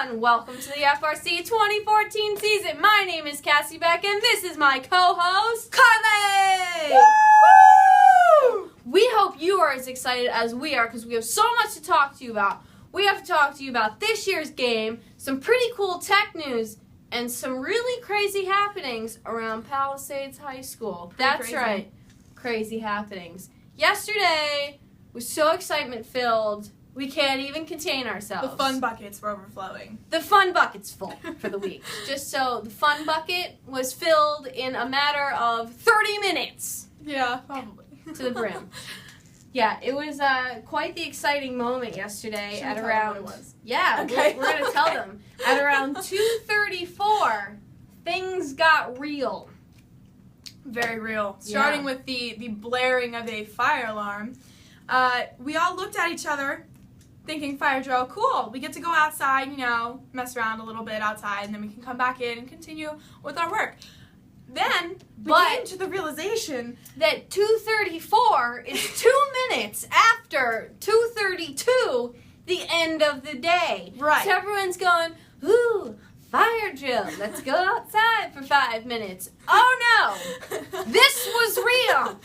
everyone! Welcome to the FRC 2014 season. My name is Cassie Beck, and this is my co-host, Carly! Woo! We hope you are as excited as we are because we have so much to talk to you about. We have to talk to you about this year's game, some pretty cool tech news, and some really crazy happenings around Palisades High School. That's crazy. right, crazy happenings. Yesterday was so excitement-filled, we can't even contain ourselves. The fun buckets were overflowing. The fun bucket's full for the week. Just so the fun bucket was filled in a matter of 30 minutes. Yeah, probably. To the brim. Yeah, it was quite the exciting moment yesterday Should at we tell around... them what it was? Yeah, Okay. we're going to tell them. At around 2:34, things got real. Very real. Yeah. Starting with the blaring of a fire alarm. We all looked at each other thinking, fire drill, cool. We get to go outside, mess around a little bit outside, and then we can come back in and continue with our work. Then we came to the realization that 2:34 is 2 minutes after 2:32, the end of the day. Right. So everyone's going, ooh, fire drill. Let's go outside for 5 minutes. Oh no, this was real.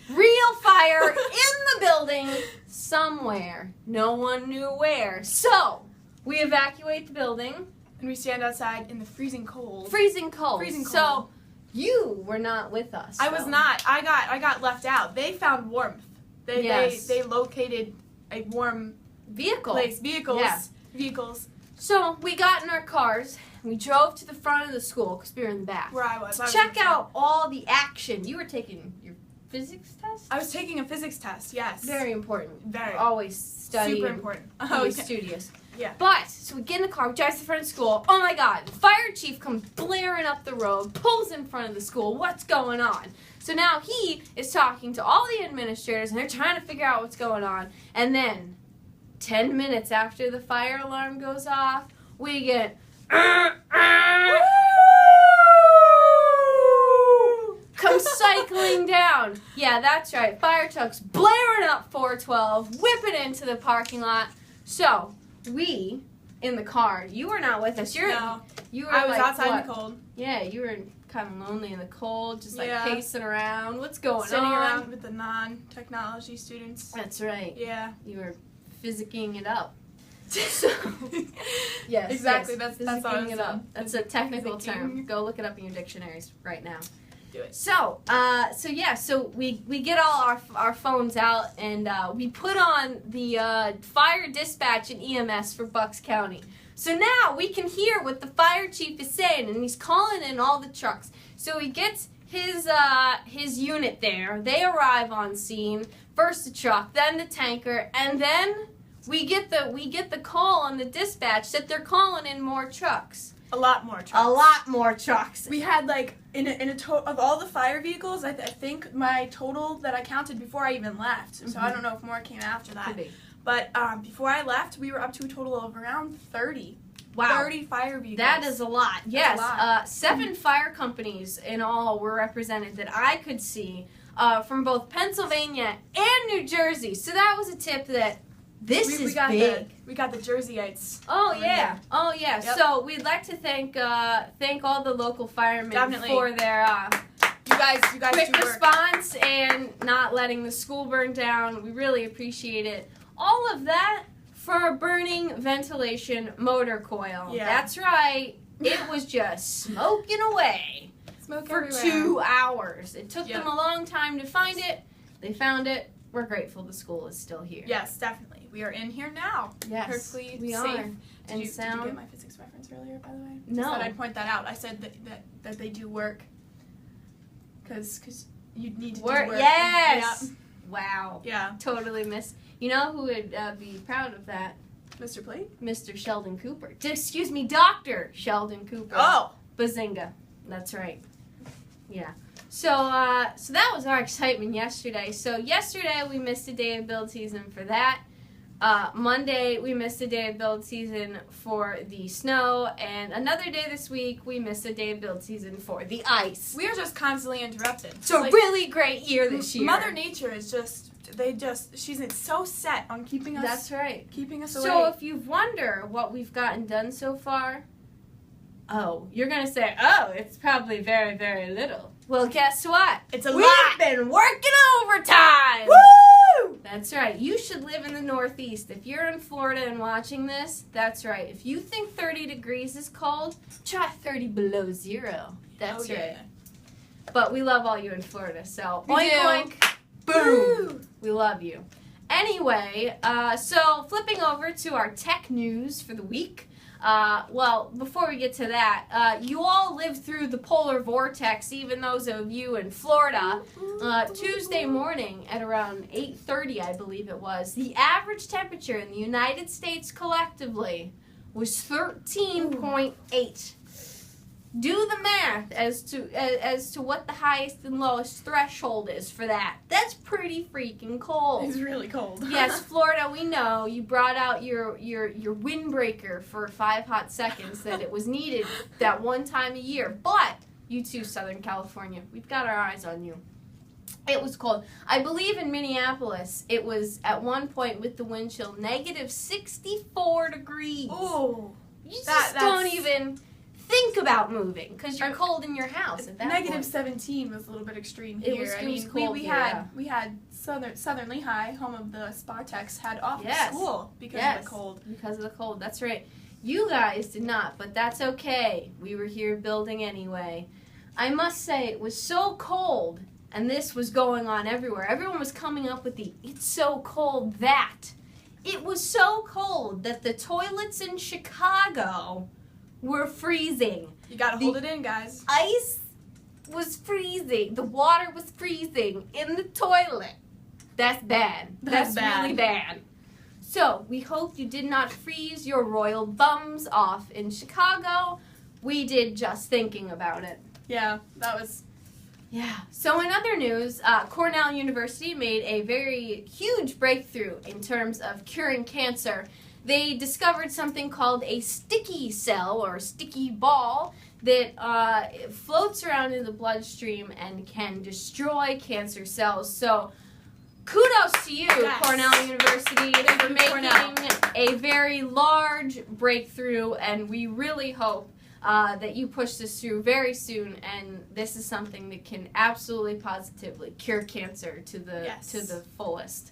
Real fire in the building somewhere. No one knew where. So we evacuate the building. And we stand outside in the freezing cold. Freezing cold. Freezing cold. So you were not with us. I was though. not. I got left out. They found warmth. They located a warm Vehicle. place. Vehicles. Yeah. Vehicles. So we got in our cars. We drove to the front of the school because we were in the back. Where I was. Check out all the action. You were taking your physics test? I was taking a physics test, yes. Very important. Very. Always study. Super important. Always yeah. studious. Yeah. But, so we get in the car, we drive to the front of school. Oh my God, the fire chief comes blaring up the road, pulls in front of the school. What's going on? So now he is talking to all the administrators, and they're trying to figure out what's going on. And then, 10 minutes after the fire alarm goes off, we get... Come cycling down. Yeah, that's right. Fire trucks blaring up 412, whipping into the parking lot. So, we, in the car, you were not with us. No. You were I was like, outside what? in the cold. Yeah, you were kind of lonely in the cold, just like Yeah. pacing around. What's going Sitting on? around with the non-technology students. That's right. Yeah. You were physicking it up. So, yes, Exactly, yes, that's what I physicking was it up. saying. That's a technical Physicking. term. Go look it up in your dictionaries right now. Do it. So we get all our phones out and we put on the fire dispatch and EMS for Bucks County. So now we can hear what the fire chief is saying, and he's calling in all the trucks. So he gets his unit there. They arrive on scene. First the truck, then the tanker, and then we get the call on the dispatch that they're calling in more trucks. A lot more trucks. A lot more trucks. We had in a total of all the fire vehicles. I think my total that I counted before I even left. So I don't know if more came after that. Could be. But before I left, we were up to a total of around 30. Wow. 30 fire vehicles. That is a lot. Yes. a lot. 7 fire companies in all were represented that I could see from both Pennsylvania and New Jersey. So that was a tip that this is big. We got the Jerseyites. Oh over yeah. here. Oh yeah. Yep. So we'd like to thank all the local firemen Definitely. for their You guys quick do work. response and not letting the school burn down. We really appreciate it. All of that for a burning ventilation motor coil. Yeah. That's right. It was just smoking away Smoke for everywhere. 2 hours. It took Yep. them a long time to find it. They found it. We're grateful the school is still here. Yes, definitely. We are in here now. Yes, Perfectly we safe. are. Did And you sound. get my physics reference earlier, by the way? No. Just thought I'd point that out. I said that they do work. Because you need to do work. Yes. Wow. Yeah. Totally miss. You know who would be proud of that? Mr. Plate? Mr. Sheldon Cooper. Excuse me, Dr. Sheldon Cooper. Oh! Bazinga. That's right. Yeah. So that was our excitement yesterday. So yesterday we missed a day of build season for that. Monday we missed a day of build season for the snow, and another day this week we missed a day of build season for the ice. We are just constantly interrupted. It's a really great year this year. Mother Nature is just she's so set on keeping us. That's right. Keeping us So away. if you wonder what we've gotten done so far, you're gonna say, it's probably very, very little. Well, guess what? It's a We've lot. been working overtime. Woo! That's right. You should live in the Northeast. If you're in Florida and watching this, that's right. If you think 30 degrees is cold, try 30 below zero. That's right. But we love all you in Florida, so We oink do. oink, boom. We love you. Anyway, so flipping over to our tech news for the week. Well, before we get to that, you all lived through the polar vortex, even those of you in Florida. Tuesday morning at around 8:30, I believe it was, the average temperature in the United States collectively was 13.8. Do the math as to what the highest and lowest threshold is for that. That's pretty freaking cold. It's really cold. Yes, Florida, we know you brought out your windbreaker for 5 hot seconds that it was needed that one time a year. But you too, Southern California, we've got our eyes on you. It was cold. I believe in Minneapolis, it was at one point with the wind chill negative 64 degrees. Ooh. You just don't even think about moving because you're cold in your house at that Negative point. 17 was a little bit extreme It here. was I mean, cold we here, had Southern Lehigh, home of the Spartans, had off Yes. school because Yes. of the cold. Because of the cold, that's right. You guys did not, but that's okay. We were here building anyway. I must say, it was so cold, and this was going on everywhere. Everyone was coming up with it's so cold that. It was so cold that the toilets in Chicago were freezing. You gotta hold it in, guys. Ice was freezing. The water was freezing in the toilet. That's bad. That's bad. Really bad. So, we hope you did not freeze your royal bums off in Chicago. We did just thinking about it. Yeah, that was... Yeah. So, in other news, Cornell University made a very huge breakthrough in terms of curing cancer. They discovered something called a sticky cell or sticky ball that floats around in the bloodstream and can destroy cancer cells. So kudos to you, Yes. Cornell University, for making Cornell. a very large breakthrough, and we really hope that you push this through very soon, and this is something that can absolutely positively cure cancer to the fullest.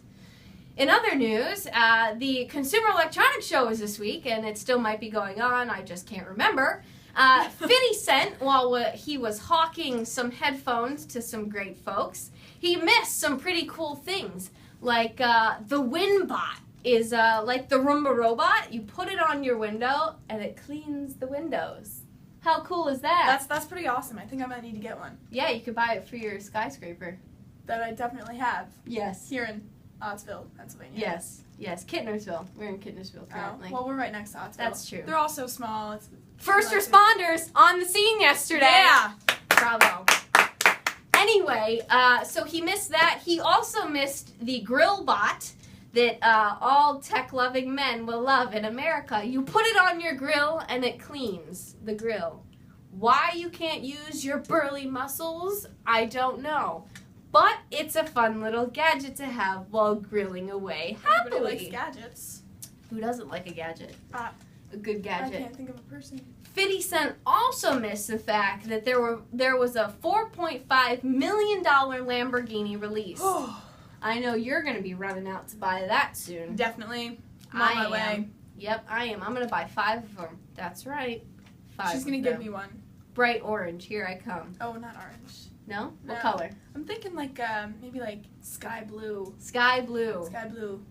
In other news, the Consumer Electronics Show was this week, and it still might be going on. I just can't remember. 50 Cent, while he was hawking some headphones to some great folks, he missed some pretty cool things, like the WinBot is like the Roomba robot. You put it on your window, and it cleans the windows. How cool is that? That's pretty awesome. I think I might need to get one. Yeah, you could buy it for your skyscraper. That I definitely have. Yes. Here in Ottsville, Pennsylvania. Yes, Kittnersville. We're in Kittnersville currently. Well, we're right next to Ottsville. That's true. They're all so small. It's First responders on the scene yesterday. Yeah. Bravo. Anyway, so he missed that. He also missed the grill bot that all tech-loving men will love in America. You put it on your grill and it cleans the grill. Why you can't use your burly muscles, I don't know. But it's a fun little gadget to have while grilling away happily. Everybody likes gadgets. Who doesn't like a gadget? A good I gadget. can't think of a person. 50 Cent also missed the fact that there was a $4.5 million Lamborghini release. I know you're going to be running out to buy that soon. Definitely. I'm on my way. Yep, I am. I'm going to buy 5 of them. That's right. 5 She's going to give me one. Bright orange. Here I come. Oh, not orange. No? What No. color? I'm thinking like maybe like sky blue. Sky blue. Sky blue.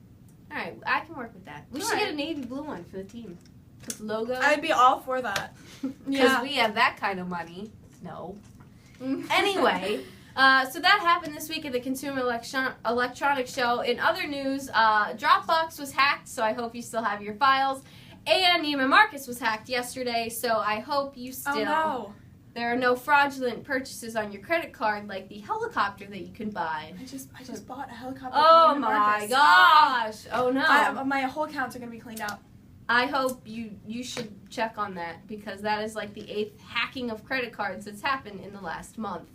All right, I can work with that. We should get a navy blue one for the team. With the logo. I'd be all for that. Because we have that kind of money. No. Anyway, so that happened this week at the Consumer Electronics Show. In other news, Dropbox was hacked, so I hope you still have your files. And Neiman Marcus was hacked yesterday, so I hope you still... Oh, no. There are no fraudulent purchases on your credit card like the helicopter that you can buy. I just bought a helicopter. Oh from Neiman my Marcus. gosh. Oh no. My whole accounts are going to be cleaned out. I hope you should check on that because that is like the 8th hacking of credit cards that's happened in the last month.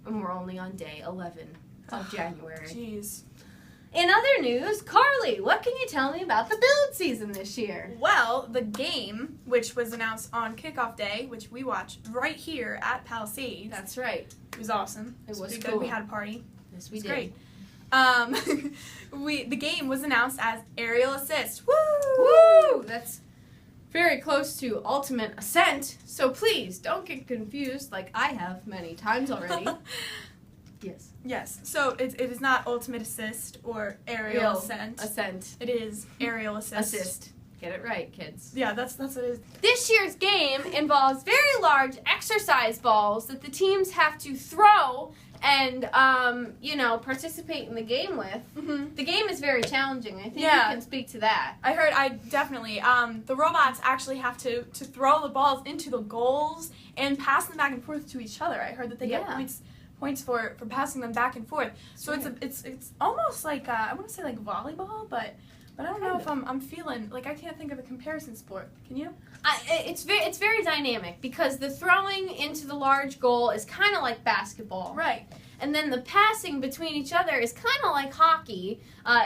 And we're only on day 11 of January. Jeez. In other news, Carly, what can you tell me about the build season this year? Well, the game, which was announced on kickoff day, which we watched right here at Palisades. That's right. It was awesome. It was good. cool. We had a party. Yes, we It was did. great. The game was announced as Aerial Assist. Woo! Woo! That's very close to Ultimate Ascent, so please don't get confused like I have many times already. Yes. Yes. So it is not Ultimate Assist or Aerial Ascent. Ascent. It is Aerial Assist. Assist. Get it right, kids. Yeah, that's what it is. This year's game involves very large exercise balls that the teams have to throw and, participate in the game with. Mm-hmm. The game is very challenging. I think you Yeah. can speak to that. I definitely. The robots actually have to throw the balls into the goals and pass them back and forth to each other. I heard that they get points for passing them back and forth. So it's almost like I want to say like volleyball, but I don't know if I'm feeling like I can't think of a comparison sport. Can you? It's very dynamic because the throwing into the large goal is kind of like basketball. Right. And then the passing between each other is kind of like hockey,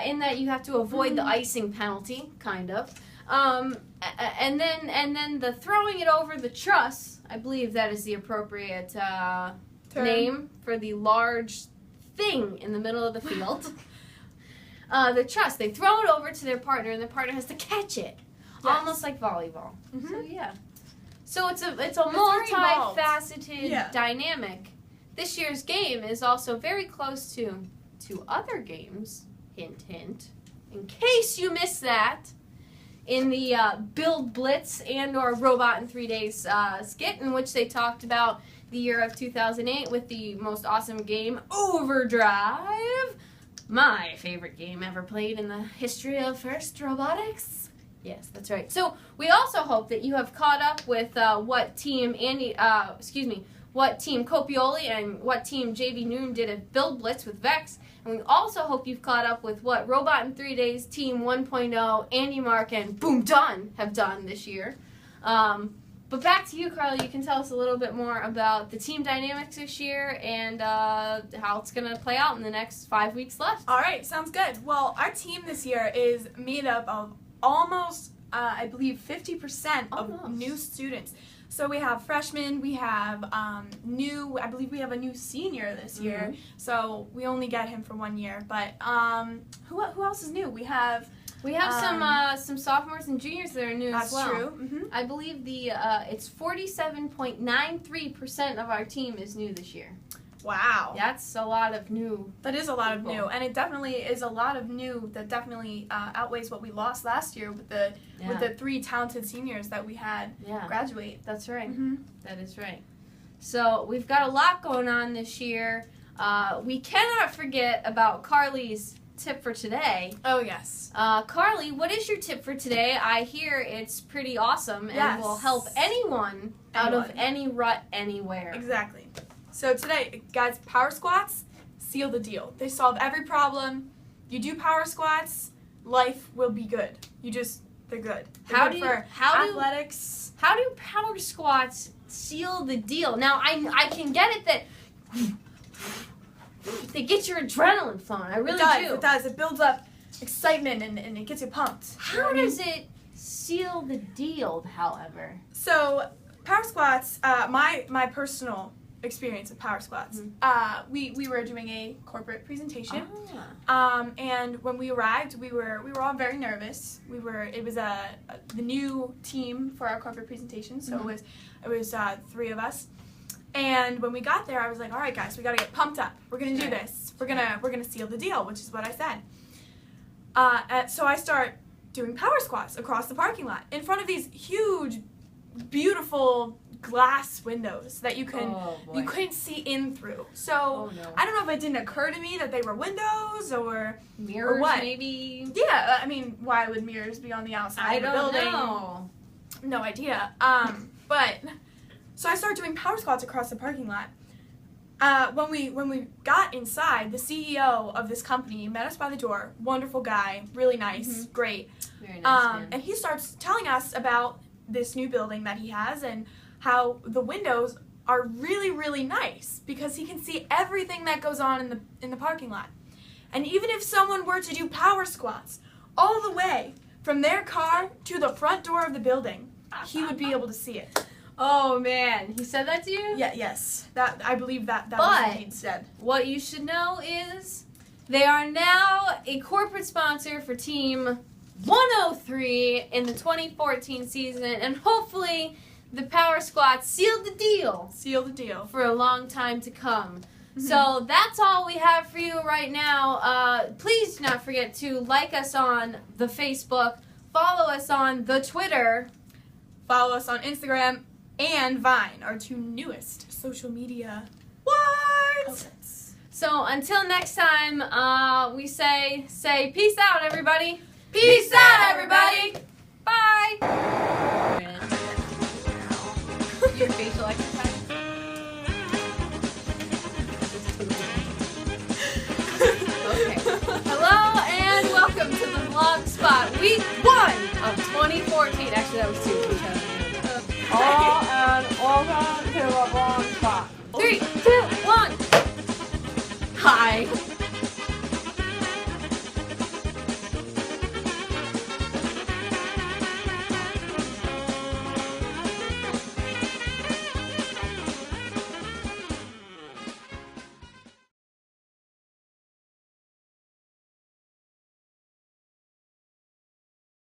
in that you have to avoid the icing penalty, kind of. And then the throwing it over the truss, I believe that is the appropriate name for the large thing in the middle of the field. The truss, they throw it over to their partner, and their partner has to catch it, almost like volleyball. Mm-hmm. So yeah. So it's a multifaceted dynamic. This year's game is also very close to other games. Hint, hint. In case you missed that, in the Build Blitz and/or Robot in 3 Days skit, in which they talked about the year of 2008 with the most awesome game, Overdrive. My favorite game ever played in the history of FIRST Robotics. Yes, that's right. So we also hope that you have caught up with what Team Copioli and what Team JV Noon did at Build Blitz with Vex. And we also hope you've caught up with what Robot in 3 Days Team 1.0, Andy Mark, and Boom Done have done this year. But back to you, Carly. You can tell us a little bit more about the team dynamics this year and how it's going to play out in the next 5 weeks left. All right, sounds good. Well, our team this year is made up of almost, I believe, 50% of new students. So we have freshmen, we have I believe we have a new senior this year. So we only get him for 1 year. But who else is new? We have some sophomores and juniors that are new as well. That's true. Mm-hmm. I believe it's 47.93% of our team is new this year. Wow. That's a lot of new. That is a lot of new, and it definitely is a lot of new that definitely outweighs what we lost last year with the 3 talented seniors that we had graduate. That's right. Mm-hmm. That is right. So we've got a lot going on this year. We cannot forget about Carly's tip for today. Oh, yes. Carly, what is your tip for today? I hear it's pretty awesome and will help anyone out of any rut anywhere. Exactly. So today, guys, power squats seal the deal. They solve every problem. You do power squats, life will be good. They're good. How do athletics. How do power squats seal the deal? Now, I can get it that they get your adrenaline flowing. I really do. It does. It builds up excitement and it gets you pumped. How does it seal the deal, however? So, power squats, my personal experience with power squats, we were doing a corporate presentation, and when we arrived, we were all very nervous. It was the new team for our corporate presentation, so it was 3 of us. And when we got there, I was like, all right, guys, we got to get pumped up. We're going to do this. We're gonna seal the deal, which is what I said. So I start doing power squats across the parking lot in front of these huge, beautiful glass windows that you couldn't see in through. So I don't know if it didn't occur to me that they were windows or mirrors, or what. Maybe. Yeah, I mean, why would mirrors be on the outside of the building? I don't know. No idea. But so I started doing power squats across the parking lot. When we got inside, the CEO of this company met us by the door. Wonderful guy, really nice, great. Very nice man. And he starts telling us about this new building that he has and how the windows are really, really nice because he can see everything that goes on in the parking lot. And even if someone were to do power squats all the way from their car to the front door of the building, he would be able to see it. Oh man, he said that to you? Yeah, yes. That I believe that was indeed said. What you should know is they are now a corporate sponsor for Team 103 in the 2014 season, and hopefully the Power Squats sealed the deal. Seal the deal. For a long time to come. So that's all we have for you right now. Please do not forget to like us on the Facebook, follow us on the Twitter, follow us on Instagram and Vine, our two newest social media. What? So until next time, we say peace out, everybody. Peace out, everybody. Bye. Your facial exercise. Okay. Hello and welcome to the VlogSpot Week 1 of 2014. Actually, that was 2. Welcome to the VlogSpot. 3, 2, 1. Hi.